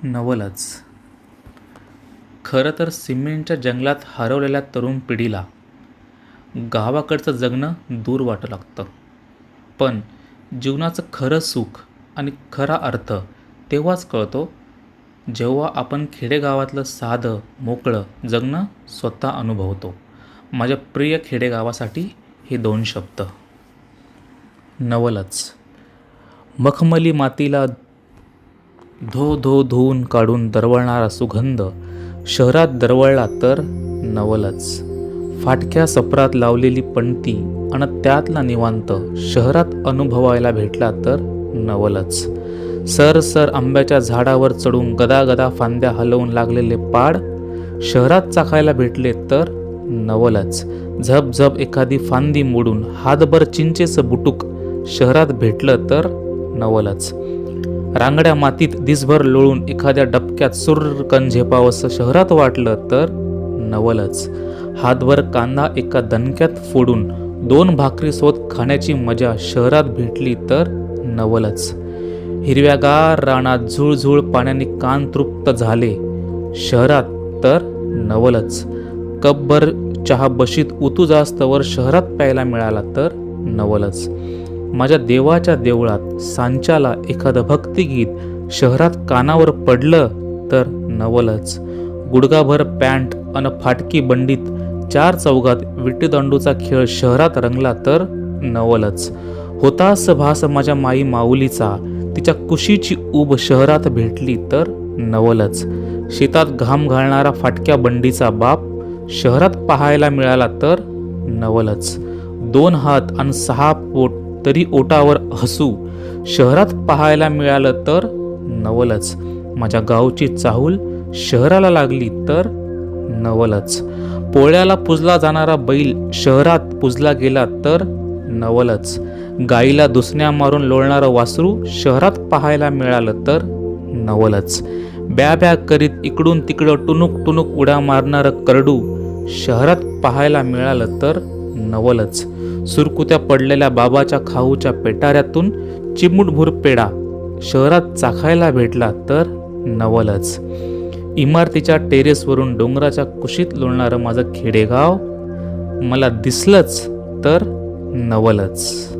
नवलच. खरं तर सिमेंटच्या जंगलात हरवलेल्या तरुण पिढीला गावाकडचं जगणं दूर वाटू लागतं. पण जीवनाचं खरं सुख आणि खरा अर्थ तेव्हाच कळतो जेव्हा आपण खेडेगावातलं साधं मोकळं जगणं स्वतः अनुभवतो. माझ्या प्रिय खेडेगावासाठी हे 2 शब्द. नवलच. मखमली मातीला धो धो धुवून काढून दरवळणारा सुगंध शहरात दरवळला तर नवलच. फाटक्या सपरात लावलेली पणती आणि त्यातला निवांत शहरात अनुभवायला भेटला तर नवलच. सर सर आंब्याच्या झाडावर चढून गदागदा फांद्या हलवून लागलेले पाड शहरात चाखायला भेटले तर नवलच. झपझप एखादी फांदी मोडून हातभर चिंचेचं बुटुक शहरात भेटलं तर नवलच. रांगड्या मातीत दिसभर लोळून एखाद्या डबक्यात सुरकन झेपावंसं शहरात वाटलं तर नवलच. हातभर कांदा एका दणक्यात फोडून 2 भाकरीसोबत खाण्याची मजा शहरात भेटली तर नवलच. हिरव्यागार रानात झुळझुळ पाण्याने कान तृप्त झाले शहरात तर नवलच. कपभर चहा बशीत उतू जास्तवर शहरात प्यायला मिळाला तर नवलच. माझ्या देवाच्या देवळात सांच्याला एखादं भक्तिगीत शहरात कानावर पडलं तर नवलच. गुडघाभर पॅन्ट अन फाटकी बंडीत 4 चौघात विटीदांडूचा खेळ शहरात रंगला तर नवलच. होतास भास माझ्या माई माऊलीचा तिच्या कुशीची ऊब शहरात भेटली तर नवलच. शेतात घाम घालणारा फाटक्या बंडीचा बाप शहरात पाहायला मिळाला तर नवलच. 2 हात आणि 6 पोट तरी ओटावर हसू शहरात पाहायला मिळालं तर नवलच. माझ्या गावची चाहूल शहराला लागली तर नवलच. पोळ्याला पुजला जाणारा बैल शहरात पुजला गेला तर नवलच. गाईला दुसण्या मारून लोळणारं वासरू शहरात पाहायला मिळालं तर नवलच. ब्या ब्या करीत इकडून तिकडं टुनुक टुनुक उड्या मारणारं करडू शहरात पाहायला मिळालं तर नवलच. सुरकुत्या पडलेल्या बाबाच्या खाऊच्या पेटाऱ्यातून चिमूटभर पेढा शहरात चाखायला भेटला तर नवलच. इमारतीच्या टेरेसवरून डोंगराच्या कुशीत लोळणारं माझं खेडेगाव मला दिसलंच तर नवलच.